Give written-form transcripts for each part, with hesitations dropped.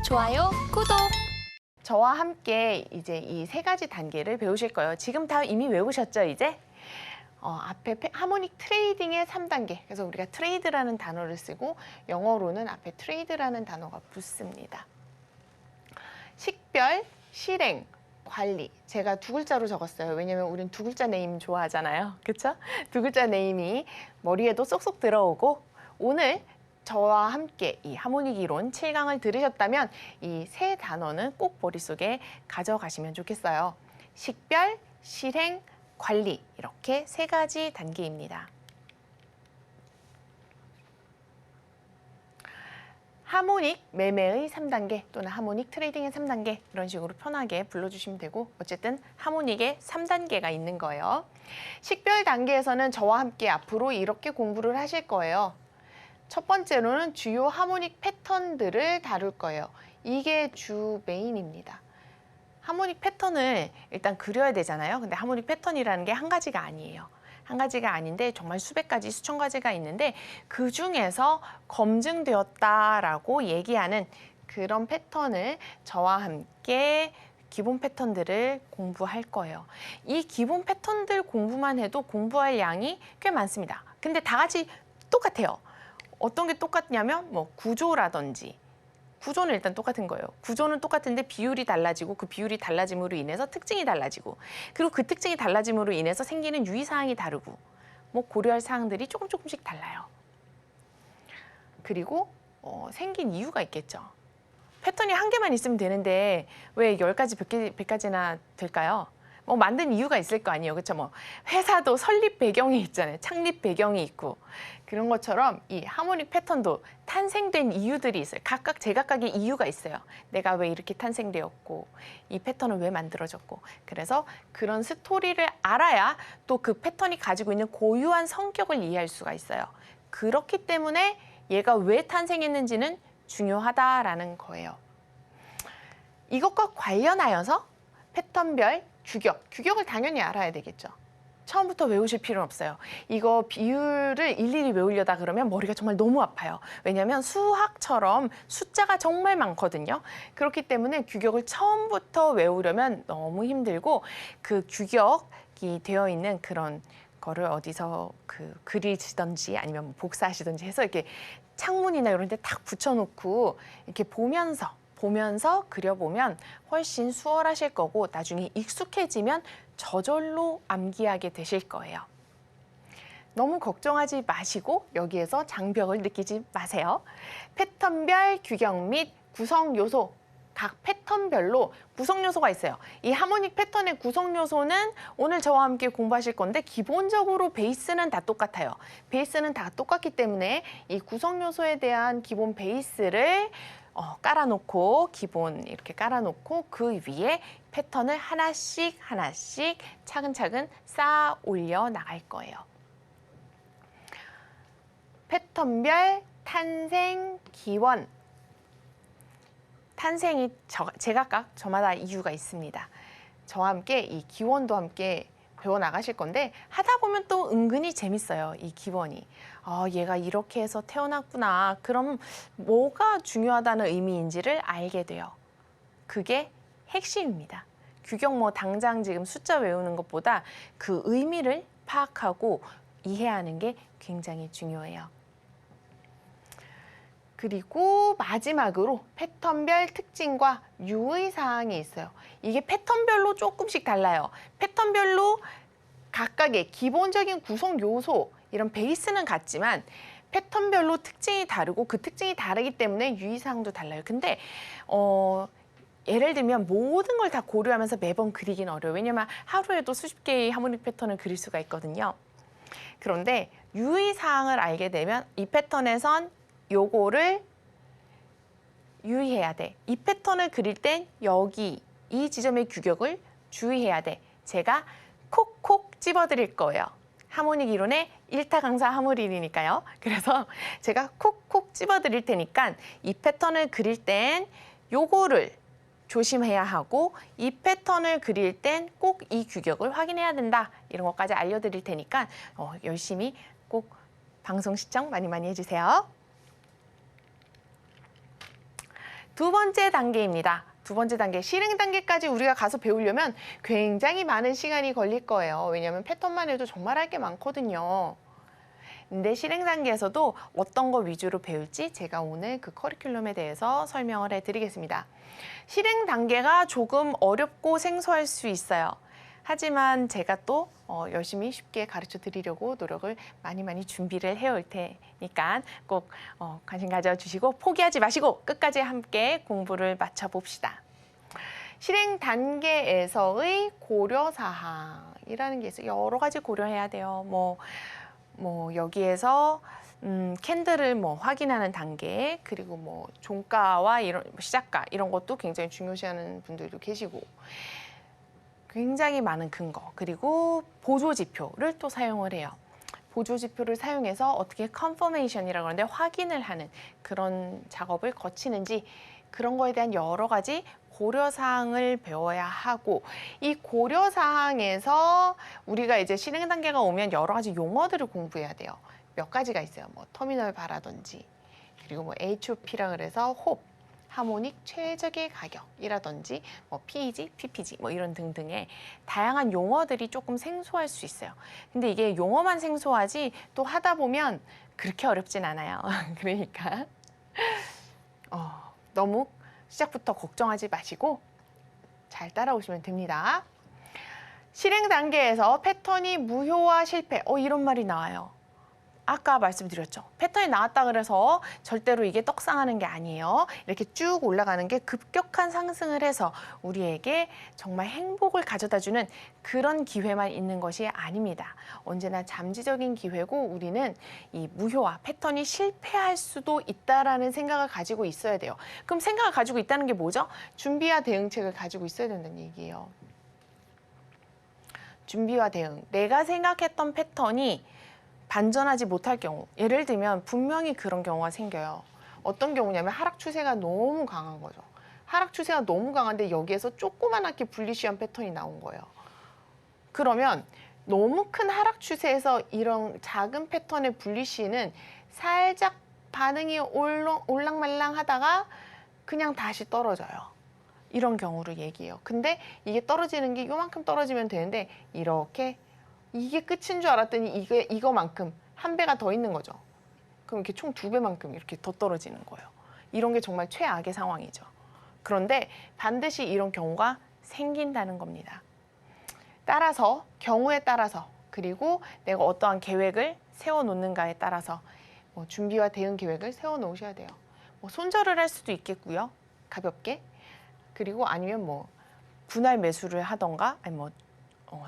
좋아요, 구독! 저와 함께 이제 이 세 가지 단계를 배우실 거예요. 지금 다 이미 외우셨죠, 이제? 앞에 하모닉 트레이딩의 3단계. 그래서 우리가 트레이드라는 단어를 쓰고 영어로는 앞에 트레이드라는 단어가 붙습니다. 식별, 실행, 관리. 제가 두 글자로 적었어요. 왜냐면 우린 두 글자 네임 좋아하잖아요. 그렇죠? 두 글자 네임이 머리에도 쏙쏙 들어오고 오늘 저와 함께 이 하모닉 이론 7강을 들으셨다면 이 세 단어는 꼭 머릿속에 가져가시면 좋겠어요. 식별, 실행, 관리 이렇게 세 가지 단계입니다. 하모닉 매매의 3단계 또는 하모닉 트레이딩의 3단계 이런 식으로 편하게 불러주시면 되고 어쨌든 하모닉의 3단계가 있는 거예요. 식별 단계에서는 저와 함께 앞으로 이렇게 공부를 하실 거예요. 첫 번째로는 주요 하모닉 패턴들을 다룰 거예요. 이게 주 메인입니다. 하모닉 패턴을 일단 그려야 되잖아요. 근데 하모닉 패턴이라는 게 한 가지가 아니에요. 한 가지가 아닌데 정말 수백 가지, 수천 가지가 있는데 그 중에서 검증되었다라고 얘기하는 그런 패턴을 저와 함께 기본 패턴들을 공부할 거예요. 이 기본 패턴들 공부만 해도 공부할 양이 꽤 많습니다. 근데 다 같이 똑같아요. 어떤 게 똑같냐면 뭐 구조라든지 구조는 일단 똑같은 거예요. 구조는 똑같은데 비율이 달라지고 그 비율이 달라짐으로 인해서 특징이 달라지고 그리고 그 특징이 달라짐으로 인해서 생기는 유의사항이 다르고 뭐 고려할 사항들이 조금씩 달라요. 그리고 생긴 이유가 있겠죠. 패턴이 한 개만 있으면 되는데 왜 10가지, 100가지나 될까요? 뭐 만든 이유가 있을 거 아니에요. 그렇죠? 뭐 회사도 설립 배경이 있잖아요. 창립 배경이 있고. 그런 것처럼 이 하모닉 패턴도 탄생된 이유들이 있어요. 각각 제각각의 이유가 있어요. 내가 왜 이렇게 탄생되었고 이 패턴은 왜 만들어졌고. 그래서 그런 스토리를 알아야 또 그 패턴이 가지고 있는 고유한 성격을 이해할 수가 있어요. 그렇기 때문에 얘가 왜 탄생했는지는 중요하다라는 거예요. 이것과 관련하여서 패턴별 규격을 당연히 알아야 되겠죠. 처음부터 외우실 필요는 없어요. 이거 비율을 일일이 외우려다 그러면 머리가 정말 너무 아파요. 왜냐하면 수학처럼 숫자가 정말 많거든요. 그렇기 때문에 규격을 처음부터 외우려면 너무 힘들고 그 규격이 되어 있는 그런 거를 어디서 그리시던지 아니면 복사하시던지 해서 이렇게 창문이나 이런 데 딱 붙여놓고 이렇게 보면서 그려보면 훨씬 수월하실 거고 나중에 익숙해지면 저절로 암기하게 되실 거예요. 너무 걱정하지 마시고 여기에서 장벽을 느끼지 마세요. 패턴별 규격 및 구성 요소, 각 패턴별로 구성 요소가 있어요. 이 하모닉 패턴의 구성 요소는 오늘 저와 함께 공부하실 건데 기본적으로 베이스는 다 똑같아요. 베이스는 다 똑같기 때문에 이 구성 요소에 대한 기본 베이스를 깔아놓고 기본 이렇게 깔아놓고 그 위에 패턴을 하나씩 차근차근 쌓아 올려 나갈 거예요. 패턴별 탄생 기원. 탄생이 제각각 저마다 이유가 있습니다. 저와 함께 이 기원도 함께 배워 나가실 건데 하다 보면 또 은근히 재밌어요. 이 기원이. 얘가 이렇게 해서 태어났구나. 그럼 뭐가 중요하다는 의미인지를 알게 돼요. 그게 핵심입니다. 규격 뭐 당장 지금 숫자 외우는 것보다 그 의미를 파악하고 이해하는 게 굉장히 중요해요. 그리고 마지막으로 패턴별 특징과 유의사항이 있어요. 이게 패턴별로 조금씩 달라요. 패턴별로 각각의 기본적인 구성 요소, 이런 베이스는 같지만 패턴별로 특징이 다르고 그 특징이 다르기 때문에 유의사항도 달라요. 근데 예를 들면 모든 걸 다 고려하면서 매번 그리긴 어려워요. 왜냐면 하루에도 수십 개의 하모닉 패턴을 그릴 수가 있거든요. 그런데 유의사항을 알게 되면 이 패턴에선 요거를 유의해야 돼. 이 패턴을 그릴 땐 여기 이 지점의 규격을 주의해야 돼. 제가 콕콕 집어드릴 거예요. 하모닉 이론의 1타 강사 하모닉이니까요. 그래서 제가 콕콕 집어드릴 테니까 이 패턴을 그릴 땐 요거를 조심해야 하고 이 패턴을 그릴 땐 꼭 이 규격을 확인해야 된다. 이런 것까지 알려드릴 테니까 열심히 꼭 방송 시청 많이 해주세요. 두 번째 단계입니다. 두 번째 단계, 실행 단계까지 우리가 가서 배우려면 굉장히 많은 시간이 걸릴 거예요. 왜냐하면 패턴만 해도 정말 할 게 많거든요. 근데 실행 단계에서도 어떤 거 위주로 배울지 제가 오늘 그 커리큘럼에 대해서 설명을 해드리겠습니다. 실행 단계가 조금 어렵고 생소할 수 있어요. 하지만 제가 또 열심히 쉽게 가르쳐 드리려고 노력을 많이 준비를 해올 테니까 꼭 관심 가져주시고 포기하지 마시고 끝까지 함께 공부를 마쳐봅시다. 실행 단계에서의 고려사항이라는 게 있어요. 여러 가지 고려해야 돼요. 여기에서 캔들을 확인하는 단계, 그리고 종가와 이런 시작가 이런 것도 굉장히 중요시하는 분들도 계시고, 굉장히 많은 근거, 그리고 보조지표를 또 사용을 해요. 보조지표를 사용해서 어떻게 컨퍼메이션이라고 하는데 확인을 하는 그런 작업을 거치는지, 그런 거에 대한 여러 가지 고려사항을 배워야 하고, 이 고려사항에서 우리가 이제 실행 단계가 오면 여러 가지 용어들을 공부해야 돼요. 몇 가지가 있어요. 터미널 바라든지, 그리고 HOP라 그래서 홉, 하모닉 최적의 가격이라든지 PEG, PPG 이런 등등의 다양한 용어들이 조금 생소할 수 있어요. 근데 이게 용어만 생소하지 또 하다 보면 그렇게 어렵진 않아요. 그러니까 너무 시작부터 걱정하지 마시고 잘 따라오시면 됩니다. 실행 단계에서 패턴이 무효화 실패, 이런 말이 나와요. 아까 말씀드렸죠. 패턴이 나왔다 그래서 절대로 이게 떡상하는 게 아니에요. 이렇게 쭉 올라가는 게 급격한 상승을 해서 우리에게 정말 행복을 가져다주는 그런 기회만 있는 것이 아닙니다. 언제나 잠재적인 기회고, 우리는 이 무효화, 패턴이 실패할 수도 있다라는 생각을 가지고 있어야 돼요. 그럼 생각을 가지고 있다는 게 뭐죠? 준비와 대응책을 가지고 있어야 된다는 얘기예요. 준비와 대응. 내가 생각했던 패턴이 반전하지 못할 경우, 예를 들면 분명히 그런 경우가 생겨요. 어떤 경우냐면 하락 추세가 너무 강한 거죠. 하락 추세가 너무 강한데 여기에서 조그만하게 불리시한 패턴이 나온 거예요. 그러면 너무 큰 하락 추세에서 이런 작은 패턴의 불리시는 살짝 반응이 올랑말랑 하다가 그냥 다시 떨어져요. 이런 경우를 얘기해요. 근데 이게 떨어지는 게 요만큼 떨어지면 되는데 이렇게 이게 끝인 줄 알았더니 이거만큼 한 배가 더 있는 거죠. 그럼 이렇게 총 2배만큼 이렇게 더 떨어지는 거예요. 이런 게 정말 최악의 상황이죠. 그런데 반드시 이런 경우가 생긴다는 겁니다. 따라서 경우에 따라서, 그리고 내가 어떠한 계획을 세워놓는가에 따라서 준비와 대응 계획을 세워놓으셔야 돼요. 손절을 할 수도 있겠고요. 가볍게. 그리고 아니면 분할 매수를 하던가, 아니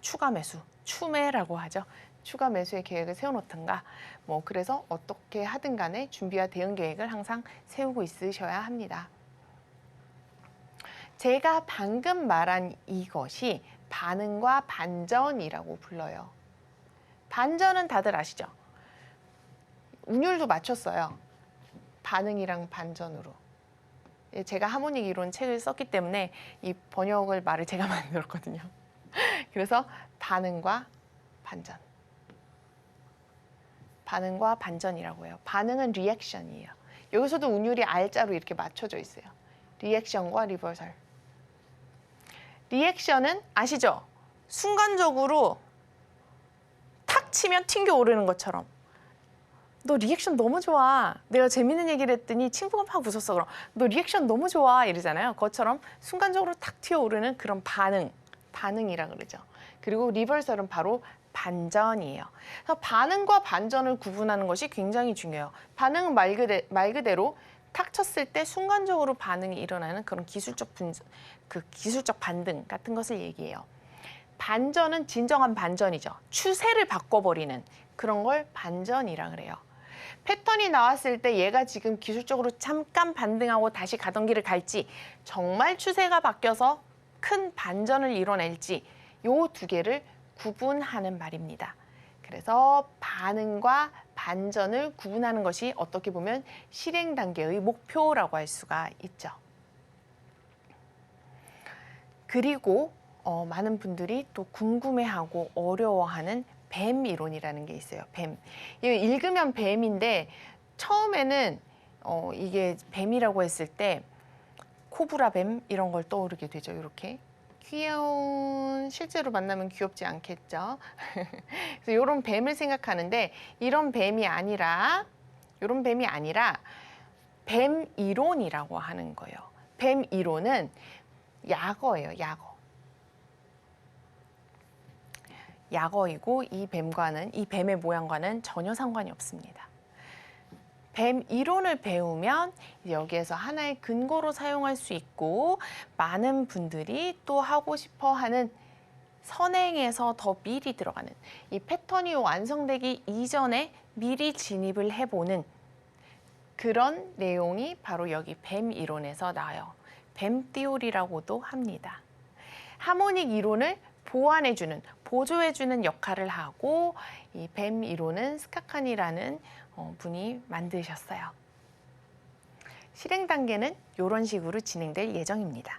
추가 매수, 추매라고 하죠. 추가 매수의 계획을 세워놓든가, 그래서 어떻게 하든 간에 준비와 대응 계획을 항상 세우고 있으셔야 합니다. 제가 방금 말한 이것이 반응과 반전이라고 불러요. 반전은 다들 아시죠? 운율도 맞췄어요. 반응이랑 반전으로. 제가 하모닉 이론 책을 썼기 때문에 이 번역을 말을 제가 만들었거든요. 그래서 반응과 반전. 반응과 반전이라고 해요. 반응은 리액션이에요. 여기서도 운율이 R자로 이렇게 맞춰져 있어요. 리액션과 리버설. 리액션은 아시죠? 순간적으로 탁 치면 튕겨 오르는 것처럼. 너 리액션 너무 좋아. 내가 재밌는 얘기를 했더니 친구가 막 웃었어. 그럼 너 리액션 너무 좋아 이러잖아요. 그것처럼 순간적으로 탁 튀어오르는 그런 반응이라 그러죠. 그리고 리버설은 바로 반전이에요. 그래서 반응과 반전을 구분하는 것이 굉장히 중요해요. 반응은 말 그대로 탁 쳤을 때 순간적으로 반응이 일어나는 그런 기술적 반등 같은 것을 얘기해요. 반전은 진정한 반전이죠. 추세를 바꿔버리는 그런 걸 반전이라 그래요. 패턴이 나왔을 때 얘가 지금 기술적으로 잠깐 반등하고 다시 가던 길을 갈지, 정말 추세가 바뀌어서 큰 반전을 이뤄낼지, 요 두 개를 구분하는 말입니다. 그래서 반응과 반전을 구분하는 것이 어떻게 보면 실행 단계의 목표라고 할 수가 있죠. 그리고 많은 분들이 또 궁금해하고 어려워하는 뱀 이론이라는 게 있어요. 뱀. 이거 읽으면 뱀인데 처음에는 이게 뱀이라고 했을 때 코브라뱀 이런 걸 떠오르게 되죠. 이렇게 귀여운, 실제로 만나면 귀엽지 않겠죠. 그래서 이런 뱀을 생각하는데 이런 뱀이 아니라 뱀 이론이라고 하는 거예요. 뱀 이론은 약어예요. 약어이고 이 뱀의 모양과는 전혀 상관이 없습니다. 뱀 이론을 배우면 여기에서 하나의 근거로 사용할 수 있고 많은 분들이 또 하고 싶어 하는 선행에서 더 미리 들어가는 이 패턴이 완성되기 이전에 미리 진입을 해보는 그런 내용이 바로 여기 뱀 이론에서 나와요. 뱀 띠오리라고도 합니다. 하모닉 이론을 보완해주는, 보조해주는 역할을 하고 이 뱀 이론은 스카칸이라는 분이 만드셨어요. 실행 단계는 이런 식으로 진행될 예정입니다.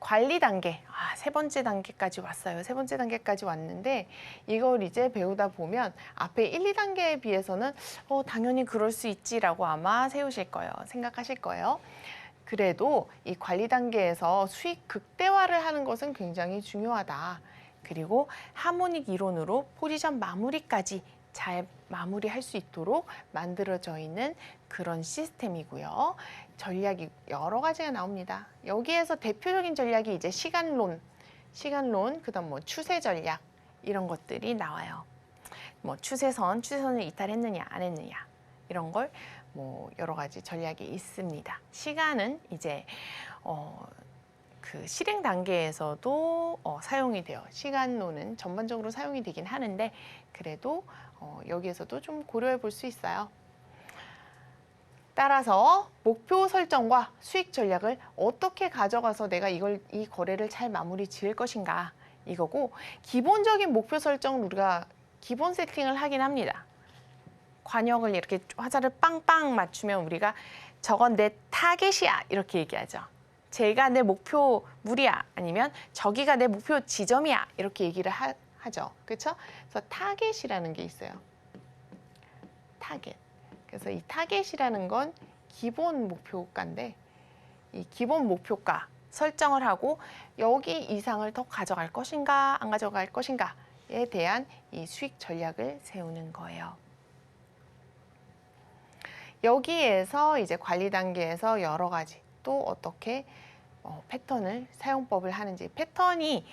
관리 단계, 세 번째 단계까지 왔어요. 세 번째 단계까지 왔는데 이걸 이제 배우다 보면 앞에 1, 2단계에 비해서는 당연히 그럴 수 있지라고 아마 생각하실 거예요. 그래도 이 관리 단계에서 수익 극대화를 하는 것은 굉장히 중요하다. 그리고 하모닉 이론으로 포지션 마무리까지 잘 마무리할 수 있도록 만들어져 있는 그런 시스템이고요. 전략이 여러 가지가 나옵니다. 여기에서 대표적인 전략이 이제 시간론, 그다음 추세 전략 이런 것들이 나와요. 추세선을 이탈했느냐 안 했느냐 이런 걸 여러 가지 전략이 있습니다. 시간은 이제 그 실행 단계에서도 사용이 돼요. 시간론은 전반적으로 사용이 되긴 하는데 그래도 여기에서도 좀 고려해 볼 수 있어요. 따라서 목표 설정과 수익 전략을 어떻게 가져가서 내가 이 거래를 잘 마무리 지을 것인가 이거고, 기본적인 목표 설정을 우리가 기본 세팅을 하긴 합니다. 관역을 이렇게 화살을 빵빵 맞추면 우리가 저건 내 타겟이야 이렇게 얘기하죠. 제가 내 목표 물이야 아니면 저기가 내 목표 지점이야 이렇게 얘기를 하죠. 그렇죠? 그래서 타겟이라는 게 있어요. 타겟. 그래서 이 타겟이라는 건 기본 목표가인데 이 기본 목표가 설정을 하고 여기 이상을 더 가져갈 것인가 안 가져갈 것인가에 대한 이 수익 전략을 세우는 거예요. 여기에서 이제 관리 단계에서 여러 가지 또 어떻게 패턴을 사용법을 하는지, 패턴이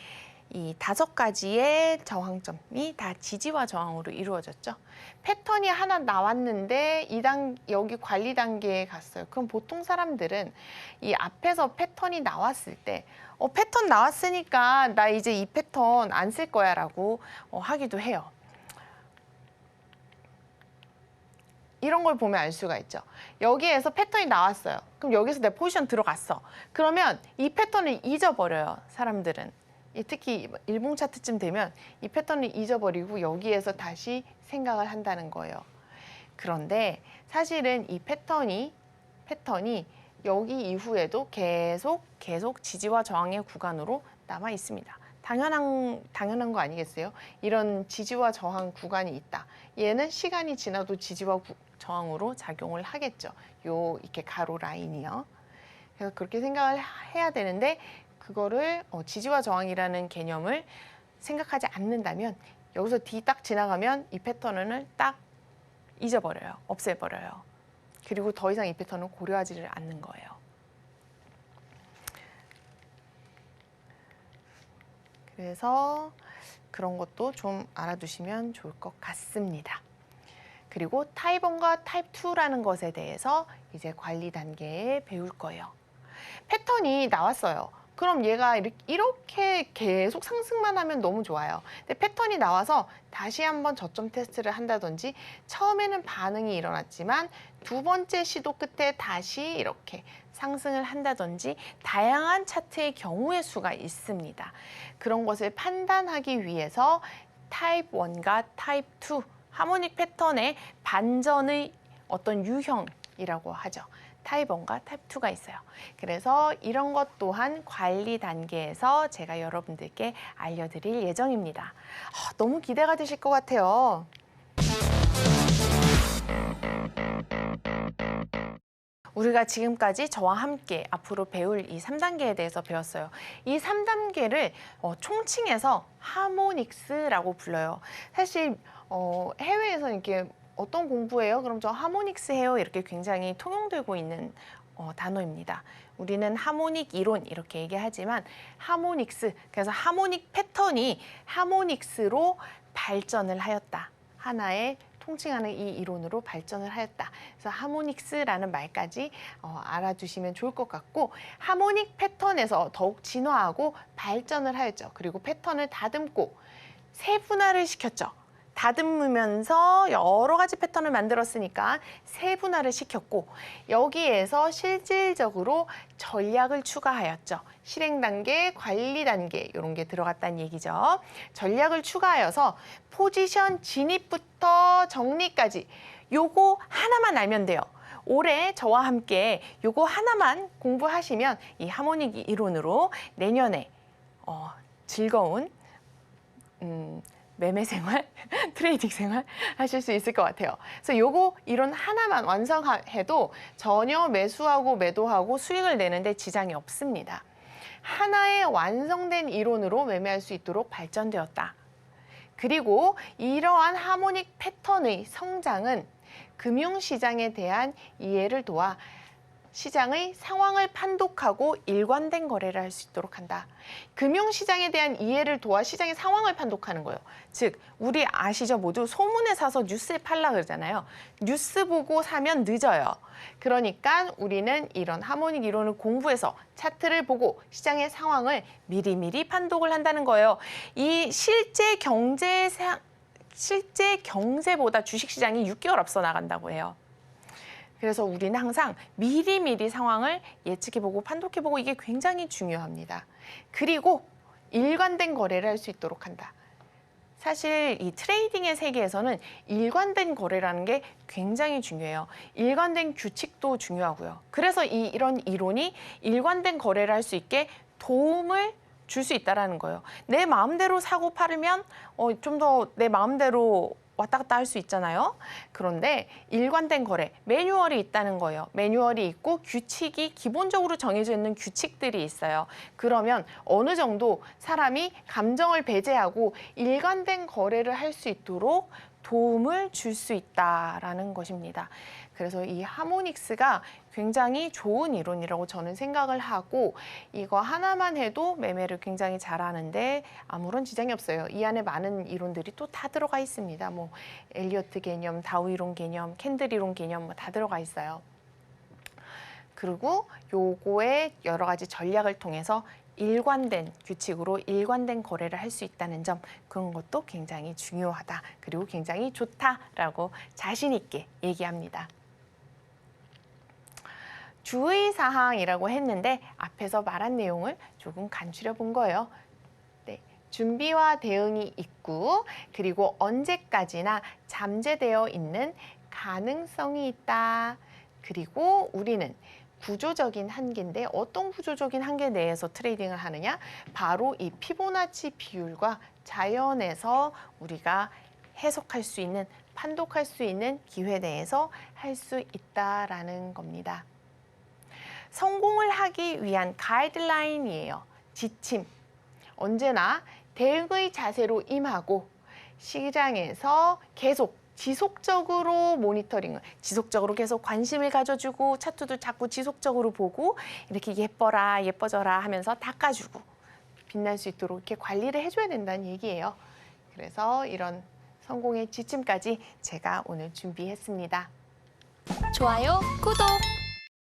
이 5가지의 저항점이 다 지지와 저항으로 이루어졌죠. 패턴이 하나 나왔는데 여기 관리 단계에 갔어요. 그럼 보통 사람들은 이 앞에서 패턴이 나왔을 때 패턴 나왔으니까 나 이제 이 패턴 안 쓸 거야 라고 하기도 해요. 이런 걸 보면 알 수가 있죠. 여기에서 패턴이 나왔어요. 그럼 여기서 내 포지션 들어갔어. 그러면 이 패턴을 잊어버려요, 사람들은. 특히 일봉 차트쯤 되면 이 패턴을 잊어버리고 여기에서 다시 생각을 한다는 거예요. 그런데 사실은 이 패턴이 여기 이후에도 계속 지지와 저항의 구간으로 남아 있습니다. 당연한 거 아니겠어요? 이런 지지와 저항 구간이 있다. 얘는 시간이 지나도 지지와 저항으로 작용을 하겠죠. 이렇게 가로 라인이요. 그래서 그렇게 생각을 해야 되는데 그거를 지지와 저항이라는 개념을 생각하지 않는다면 여기서 D 딱 지나가면 이 패턴을 딱 잊어버려요. 없애버려요. 그리고 더 이상 이 패턴을 고려하지를 않는 거예요. 그래서 그런 것도 좀 알아두시면 좋을 것 같습니다. 그리고 타입 1과 타입 2라는 것에 대해서 이제 관리 단계에 배울 거예요. 패턴이 나왔어요. 그럼 얘가 이렇게 계속 상승만 하면 너무 좋아요. 근데 패턴이 나와서 다시 한번 저점 테스트를 한다든지 처음에는 반응이 일어났지만 두 번째 시도 끝에 다시 이렇게 상승을 한다든지 다양한 차트의 경우의 수가 있습니다. 그런 것을 판단하기 위해서 타입 1과 타입 2 하모닉 패턴의 반전의 어떤 유형이라고 하죠. 타입 1과 타입 2가 있어요. 그래서 이런 것 또한 관리 단계에서 제가 여러분들께 알려드릴 예정입니다. 너무 기대가 되실 것 같아요. 우리가 지금까지 저와 함께 앞으로 배울 이 3단계에 대해서 배웠어요. 이 3단계를 총칭해서 하모닉스라고 불러요. 사실 해외에서 이렇게 어떤 공부예요? 그럼 저 하모닉스 해요. 이렇게 굉장히 통용되고 있는 단어입니다. 우리는 하모닉 이론 이렇게 얘기하지만 하모닉스, 그래서 하모닉 패턴이 하모닉스로 발전을 하였다. 하나의 통칭하는 이 이론으로 발전을 하였다. 그래서 하모닉스라는 말까지 알아두시면 좋을 것 같고, 하모닉 패턴에서 더욱 진화하고 발전을 하였죠. 그리고 패턴을 다듬고 세분화를 시켰죠. 다듬으면서 여러 가지 패턴을 만들었으니까 세분화를 시켰고, 여기에서 실질적으로 전략을 추가하였죠. 실행 단계, 관리 단계 이런 게 들어갔다는 얘기죠. 전략을 추가하여서 포지션 진입부터 정리까지 요거 하나만 알면 돼요. 올해 저와 함께 요거 하나만 공부하시면 이 하모닉 이론으로 내년에 즐거운 매매 생활, 트레이딩 생활 하실 수 있을 것 같아요. 그래서 요거 이론 하나만 완성해도 전혀 매수하고 매도하고 수익을 내는데 지장이 없습니다. 하나의 완성된 이론으로 매매할 수 있도록 발전되었다. 그리고 이러한 하모닉 패턴의 성장은 금융시장에 대한 이해를 도와 시장의 상황을 판독하고 일관된 거래를 할 수 있도록 한다. 금융시장에 대한 이해를 도와 시장의 상황을 판독하는 거예요. 즉, 우리 아시죠? 모두 소문에 사서 뉴스에 팔라 그러잖아요. 뉴스 보고 사면 늦어요. 그러니까 우리는 이런 하모닉 이론을 공부해서 차트를 보고 시장의 상황을 미리미리 판독을 한다는 거예요. 이 실제 경제보다 주식시장이 6개월 앞서 나간다고 해요. 그래서 우리는 항상 미리미리 상황을 예측해보고 판독해보고 이게 굉장히 중요합니다. 그리고 일관된 거래를 할 수 있도록 한다. 사실 이 트레이딩의 세계에서는 일관된 거래라는 게 굉장히 중요해요. 일관된 규칙도 중요하고요. 그래서 이런 이론이 일관된 거래를 할 수 있게 도움을 줄 수 있다는 거예요. 내 마음대로 사고 팔으면 좀 더 내 마음대로 왔다 갔다 할 수 있잖아요. 그런데 일관된 거래, 매뉴얼이 있다는 거예요. 매뉴얼이 있고 규칙이 기본적으로 정해져 있는 규칙들이 있어요. 그러면 어느 정도 사람이 감정을 배제하고 일관된 거래를 할 수 있도록 도움을 줄 수 있다라는 것입니다. 그래서 이 하모닉스가 굉장히 좋은 이론이라고 저는 생각을 하고, 이거 하나만 해도 매매를 굉장히 잘하는데 아무런 지장이 없어요. 이 안에 많은 이론들이 또 다 들어가 있습니다. 뭐 엘리어트 개념, 다우 이론 개념, 캔들 이론 개념 뭐 다 들어가 있어요. 그리고 요거의 여러 가지 전략을 통해서 일관된 규칙으로 일관된 거래를 할 수 있다는 점, 그런 것도 굉장히 중요하다. 그리고 굉장히 좋다라고 자신 있게 얘기합니다. 주의사항이라고 했는데 앞에서 말한 내용을 조금 간추려 본 거예요. 네, 준비와 대응이 있고, 그리고 언제까지나 잠재되어 있는 가능성이 있다. 그리고 우리는 구조적인 한계인데, 어떤 구조적인 한계 내에서 트레이딩을 하느냐? 바로 이 피보나치 비율과 자연에서 우리가 해석할 수 있는, 판독할 수 있는 기회 내에서 할 수 있다라는 겁니다. 성공을 하기 위한 가이드라인이에요. 지침. 언제나 대응의 자세로 임하고 시장에서 계속 지속적으로 모니터링을, 지속적으로 계속 관심을 가져주고 차트도 자꾸 지속적으로 보고 이렇게 예뻐라 예뻐져라 하면서 닦아주고 빛날 수 있도록 이렇게 관리를 해줘야 된다는 얘기예요. 그래서 이런 성공의 지침까지 제가 오늘 준비했습니다. 좋아요, 구독!